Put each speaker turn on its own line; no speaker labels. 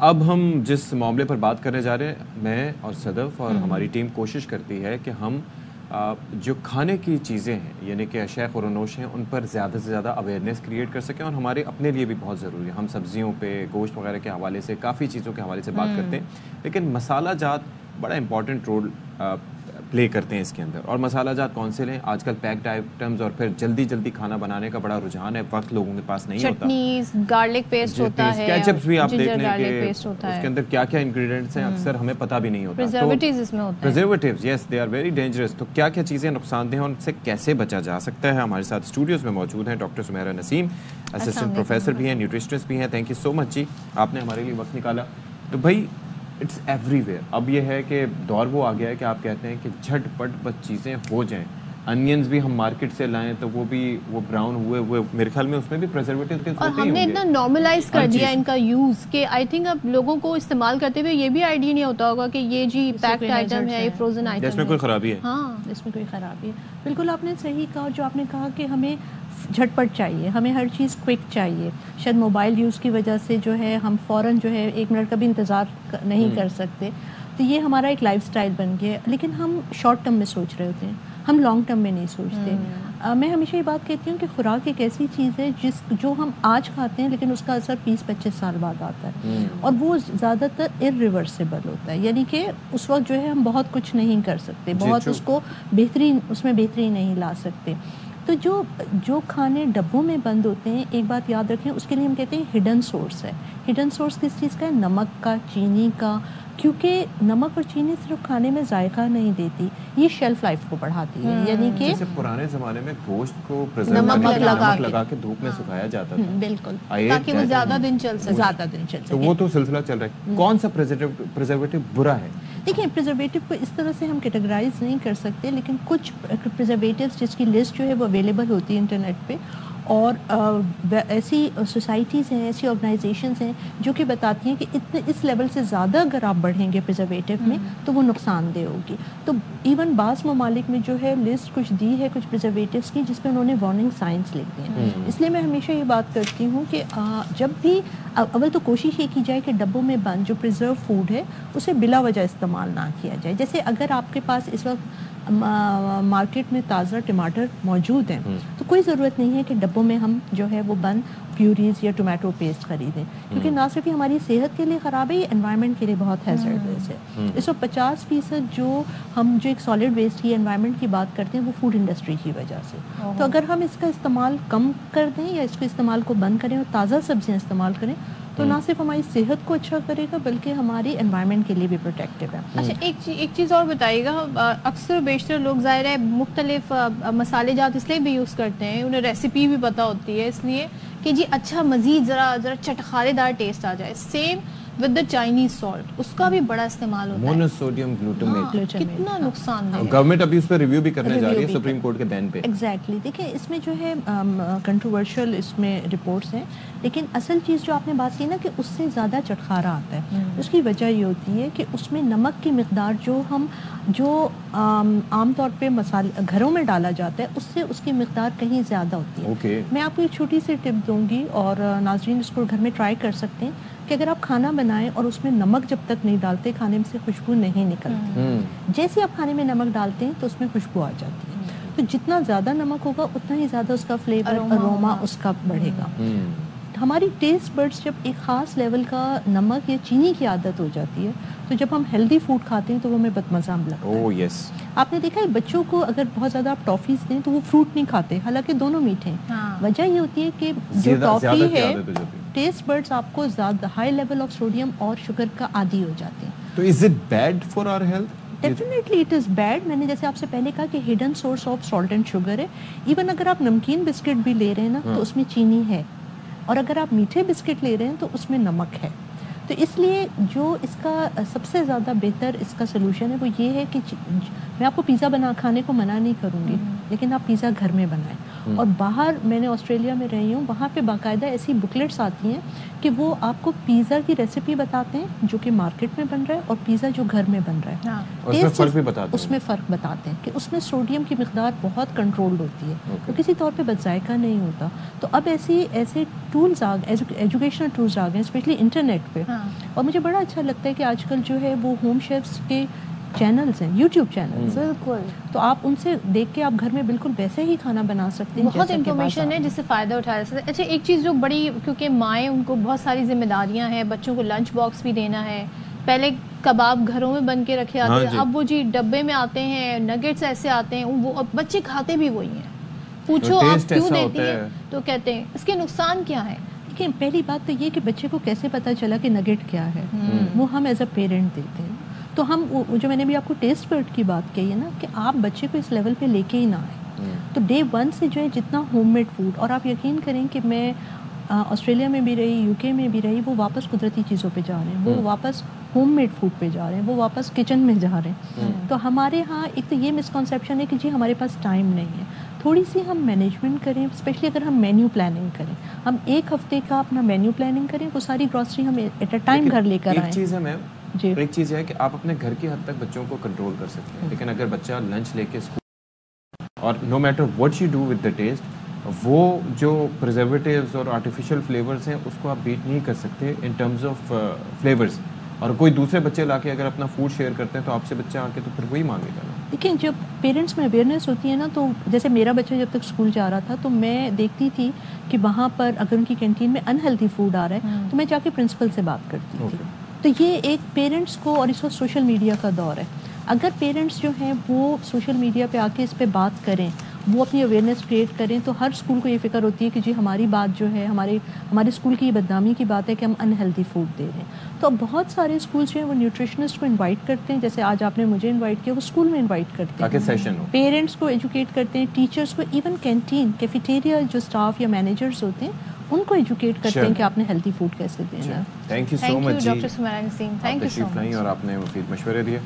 اب ہم جس معاملے پر بات کرنے جا رہے ہیں، میں اور صدف اور ہماری ٹیم کوشش کرتی ہے کہ ہم جو کھانے کی چیزیں ہیں یعنی کہ اشیاء خورنوش ہیں ان پر زیادہ سے زیادہ اویئرنیس کریٹ کر سکیں، اور ہمارے اپنے لیے بھی بہت ضروری ہے. ہم سبزیوں پہ، گوشت وغیرہ کے حوالے سے، کافی چیزوں کے حوالے سے بات کرتے ہیں، لیکن مسالہ جات بڑا امپورٹنٹ رول پلے کرتے ہیں اس کے اندر. اور مسالہ جات کون سے لیں؟ آج کل پیکڈ آئٹمز اور پھر جلدی جلدی کھانا بنانے کا بڑا رجحان ہے، وقت لوگوں کے پاس نہیں ہوتا.
چٹنیز، گارلک پیسٹ ہوتا ہے،
کیچپس بھی آپ دیکھ لیں کہ
اس
کے اندر کیا کیا انگریڈینٹس ہیں اکثر ہمیں پتہ بھی نہیں ہوتا.
پریزرویٹیوز اس میں ہوتے ہیں.
پریزرویٹیوز یس دے آر ویری ڈینجرس. تو کیا کیا چیزیں نقصان دہ ہیں، ان سے کیسے بچا جا سکتا ہے؟ ہمارے ساتھ اسٹوڈیوز میں موجود ہیں ڈاکٹر سمیرہ نسیم، اسسٹنٹ پروفیسر بھی ہیں، نیوٹریشنسٹ بھی ہیں. تھینک یو سو مچ جی، آپ نے ہمارے لیے وقت نکالا. تو بھائی اٹس ایوری ویئر. اب یہ ہے کہ دور وہ آ گیا ہے کہ آپ کہتے ہیں کہ جھٹ پٹ بس چیزیں ہو جائیں. انینز بھی ہم مارکیٹ سے لائیں تو وہ بھی وہ براؤن ہوئے میرے خیال میں اس میں بھی پریزرویٹیو کے
اور ہم نے اتنا نارملائز کر دیا ان کا یوز کہ آئی تھنک اب لوگوں کو استعمال کرتے ہوئے یہ بھی آئیڈیا نہیں ہوتا ہوگا کہ یہ جی پیکڈ آئٹم ہے، یہ فروزن آئٹم ہے،
اس میں کوئی خرابی ہے.
ہاں اس میں کوئی خرابی ہے. بالکل آپ نے صحیح کہا. جو آپ نے کہا کہ ہمیں جھٹ پٹ چاہیے، ہمیں ہر چیز کوئک چاہیے. شاید موبائل یوز کی وجہ سے جو ہے ہم فوراً جو ہے 1 منٹ کا بھی انتظار نہیں کر سکتے. تو یہ ہمارا ایک لائف سٹائل بن گیا ہے. لیکن ہم شارٹ ٹرم میں سوچ رہے ہوتے ہیں، ہم لانگ ٹرم میں نہیں سوچتے. میں ہمیشہ یہ بات کہتی ہوں کہ خوراک ایک ایسی چیز ہے جو ہم آج کھاتے ہیں لیکن اس کا اثر 20-25 سال بعد آتا ہے، اور وہ زیادہ تر ارریورسیبل ہوتا ہے. یعنی کہ اس وقت جو ہے ہم بہت کچھ نہیں کر سکتے، بہت اس کو اس میں بہتری نہیں لا سکتے. تو جو کھانے ڈبوں میں بند ہوتے ہیں، ایک بات یاد رکھیں، اس کے لیے ہم کہتے ہیں ہڈن سورس ہے. ہڈن سورس کس چیز کا ہے؟ نمک کا، چینی کا. کیونکہ نمک اور چینی صرف کھانے میں ذائقہ نہیں دیتی، یہ شیلف لائف کو بڑھاتی ہے. یعنی کہ
جیسے پرانے زمانے میں گوشت کو نمک لگا کے دھوپ میں سکھایا جاتا تھا،
بالکل،
تاکہ وہ زیادہ دن چل سکے.
تو وہ تو سلسلہ چل رہا ہے. کون سا پریزرویٹو برا ہے؟
دیکھیں، پریزرویٹو کو اس طرح سے ہم کیٹیگرائز نہیں کر سکتے، لیکن کچھ پریزرویٹوز جس کی لسٹ جو ہے وہ اویلیبل ہوتی ہے انٹرنیٹ پہ، اور ایسی سوسائٹیز ہیں، ایسی آرگنائزیشنز ہیں جو کہ بتاتی ہیں کہ اس لیول سے زیادہ اگر آپ بڑھیں گے پریزرویٹو میں تو وہ نقصان دہ ہوگی. تو ایون بعض ممالک میں جو ہے لسٹ کچھ دی ہے کچھ پریزرویٹوز کی جس پہ انہوں نے وارننگ سائنس لکھ دی ہیں. اس لیے میں ہمیشہ یہ بات کرتی ہوں کہ جب بھی اول تو کوشش یہ کی جائے کہ ڈبوں میں بند جو پریزرو فوڈ ہے اسے بلا وجہ استعمال نہ کیا جائے. جیسے اگر آپ کے پاس اس وقت مارکیٹ میں تازہ ٹماٹر موجود ہیں تو کوئی ضرورت نہیں ہے کہ ڈبوں میں ہم جو ہے وہ بند پیوریز یا ٹومیٹو پیسٹ خریدیں، کیونکہ نہ صرف ہماری صحت کے لیے خراب ہے، یہ انوائرمنٹ کے لیے بہت ہیزارڈس ہے. اس وقت 50% جو ایک سالڈ ویسٹ کی انوائرمنٹ کی بات کرتے ہیں وہ فوڈ انڈسٹری کی وجہ سے. تو اگر ہم اس کا استعمال کم کر دیں یا اس کو استعمال کو بند کریں اور تازہ سبزیاں استعمال کریں تو نہ صرف ہماری صحت کو اچھا کرے گا بلکہ ہماری انوائرمنٹ کے لیے بھی پروٹیکٹیو ہے.
اچھا، ایک چیز اور بتائیے گا. اکثر بیشتر لوگ ظاہر ہے مختلف مسالے جات اس لیے بھی یوز کرتے ہیں، انہیں ریسیپی بھی پتہ ہوتی ہے، اس لیے کہ جی اچھا مزید ذرا چٹخارے دار ٹیسٹ آ جائے. Same with the Chinese salt, اس کا بھی بڑا استعمال ہوتا ہے،
مونوسوڈیم گلوٹامیٹ.
کتنا نقصان دہ.
گورنمنٹ ابھی اس پہ ریویو بھی کرنے جا رہی ہے سپریم کورٹ کے بین پہ.
ایگزیکٹلی. دیکھیں اس میں جو ہے کنٹروورشل اس میں رپورٹس ہیں، لیکن اصل چیز جو آپ نے بات کی نا کہ اس سے زیادہ چٹخارا آتا ہے، اس کی وجہ یہ ہوتی ہے کہ اس میں نمک کی مقدار جو عام طور پہ مسالے گھروں میں ڈالا جاتا ہے اس سے اس کی مقدار کہیں زیادہ ہوتی ہے. میں آپ کو ایک چھوٹی سی ٹپ دوں گی اور ناظرین اس کو گھر میں ٹرائی کر سکتے ہیں کہ اگر آپ کھانا بنائیں اور اس میں نمک جب تک نہیں ڈالتے کھانے میں سے خوشبو نہیں نکلتی. جیسے آپ کھانے میں نمک ڈالتے ہیں تو اس میں خوشبو آ جاتی ہے. تو جتنا زیادہ نمک ہوگا اتنا ہی زیادہ اس کا فلیور اروما اس کا بڑھے گا. ہماری ٹیسٹ برڈز جب ایک خاص لیول کا نمک یا چینی کی عادت ہو جاتی ہے تو جب ہم ہیلدی فوڈ کھاتے ہیں تو وہ ہمیں بدمزہ لگتا ہے. آپ نے دیکھا ہے بچوں کو اگر بہت زیادہ آپ ٹافیز دیں تو وہ فروٹ نہیں کھاتے، حالانکہ دونوں میٹھے ہیں. وجہ یہ ہوتی ہے کہ جو ٹافی ہے ٹیسٹ برڈز آپ کو زیادہ ہائی لیول آف سوڈیم اور شوگر کا عادی ہو جاتے ہیں.
تو is it bad for our health?
Definitely it is bad. میں نے جیسے آپ سے پہلے کہا کہ hidden source of salt and sugar ہے. ایون اگر آپ نمکین بسکٹ بھی لے رہے ہیں نا تو اس میں چینی ہے، اور اگر آپ میٹھے بسکٹ لے رہے ہیں تو اس میں نمک ہے. تو اس لیے جو اس کا سب سے زیادہ بہتر اس کا سلوشن ہے وہ یہ ہے کہ میں آپ کو پیزا کھانے کو منع نہیں کروں گی، لیکن آپ پیزا گھر میں بنائیں. اور باہر میں نے آسٹریلیا میں رہی ہوں, وہاں پہ باقاعدہ ایسی بکلیٹس آتی ہیں کہ وہ آپ کو پیزا کی ریسیپی بتاتے ہیں جو کہ مارکیٹ میں بن رہا ہے اور پیزا جو گھر میں بن رہا ہے, اس میں فرق بتاتے ہیں کہ اس میں سوڈیم کی مقدار بہت کنٹرولڈ ہوتی ہے, تو کسی طور پہ بد ذائقہ نہیں ہوتا. تو اب ایسے ٹولز ایجوکیشنل ٹولز آ گئے ہیں اسپیشلی انٹرنیٹ پہ, اور مجھے بڑا اچھا لگتا ہے کہ آج کل جو ہے وہ ہوم شیفس کے چینلز ہیں, یوٹیوب چینلز,
بالکل,
تو آپ ان سے دیکھ کے آپ گھر میں بالکل ویسے ہی کھانا بنا سکتے ہیں.
بہت انفارمیشن ہے جس سے فائدہ اٹھایا جا سکتا ہے. اچھا, ایک چیز جو بڑی, کیونکہ مائیں ان کو بہت ساری ذمہ داریاں ہیں, بچوں کو لنچ باکس بھی دینا ہے, پہلے کباب گھروں میں بن کے رکھے آتے ہیں, اب وہ جی ڈبے میں آتے ہیں, نگیٹس ایسے آتے ہیں, وہ بچے کھاتے بھی وہی ہیں. پوچھو آپ کیوں دیتی ہیں تو کہتے ہیں اس کے نقصان کیا ہے.
دیکھیں, پہلی بات تو یہ کہ بچے کو کیسے پتہ چلا کہ نگیٹ کیا ہے, وہ ہم ایز اے پیرنٹ دیتے ہیں. تو ہم جو میں نے بھی آپ کو ٹیسٹ برڈ کی بات کہی ہے نا, کہ آپ بچے کو اس لیول پہ لے کے ہی نہ آئیں. تو ڈے 1 سے جو ہے جتنا ہوم میڈ فوڈ, اور آپ یقین کریں کہ میں آسٹریلیا میں بھی رہی, یو کے میں بھی رہی, وہ واپس قدرتی چیزوں پہ جا رہے ہیں, وہ واپس ہوم میڈ فوڈ پہ جا رہے ہیں, وہ واپس کچن میں جا رہے ہیں. تو ہمارے ہاں ایک تو یہ مسکنسیپشن ہے کہ جی ہمارے پاس ٹائم نہیں ہے. تھوڑی سی ہم مینجمنٹ کریں, اسپیشلی اگر ہم مینیو پلاننگ کریں, ہم ایک ہفتے کا اپنا مینیو پلاننگ کریں, وہ ساری گروسری ہم ایٹ اے ٹائم گھر لے کر آئیں.
ایک چیز ہے میم, ایک چیز ہے کہ آپ اپنے گھر کی حد تک بچوں کو کنٹرول کر سکتے ہیں, لیکن اگر بچہ لنچ لے کے اسکول, اور no matter what you do with the test, وہ جو پرزرویٹیوز اور آرٹیفیشیل فلیورز ہیں اس کو آپ بیٹ نہیں کر سکتے ان ٹرمز آف فلیورز. اور کوئی دوسرے بچے لا کے اگر اپنا فوڈ شیئر کرتے ہیں تو آپ سے بچہ آ کے تو پھر وہی مانگے گا.
دیکھیں, جب پیرنٹس میں اویئرنیس ہوتی ہے نا, تو جیسے میرا بچہ جب تک اسکول جا رہا تھا تو میں دیکھتی تھی کہ وہاں پر اگر ان کی کینٹین میں انہیلتھی فوڈ آ رہا ہے تو میں جا کے پرنسپل سے بات کرتی تھی. تو یہ ایک پیرنٹس کو, اور اس وقت سوشل میڈیا کا دور ہے, اگر پیرنٹس جو ہیں وہ سوشل میڈیا پہ آ کے اس پہ بات کریں, وہ اپنی اویئرنیس کریٹ کریں, تو ہر اسکول کو یہ فکر ہوتی ہے کہ جی ہماری بات جو ہے, ہمارے اسکول کی یہ بدنامی کی بات ہے کہ ہم انہیلتھی فوڈ دے رہے ہیں. تو اب بہت سارے اسکولس جو ہیں وہ نیوٹریشنسٹ کو انوائٹ کرتے ہیں, جیسے آج آپ نے مجھے انوائٹ کیا, وہ اسکول میں انوائٹ کرتے ہیں,
سیشن ہو,
پیرنٹس کو ایجوکیٹ کرتے ہیں, ٹیچرس کو, ایون کینٹین کیفیٹیریا جو اسٹاف یا مینیجرس ہوتے ہیں ان کو ایجوکیٹ کرتے ہیں کہ آپ نے ہیلتھی فوڈ کیسے دینا ہے.
Thank you so much
doctor Sameera Naseem, thank you so much,
اور آپ نے مفید مشورے دیے.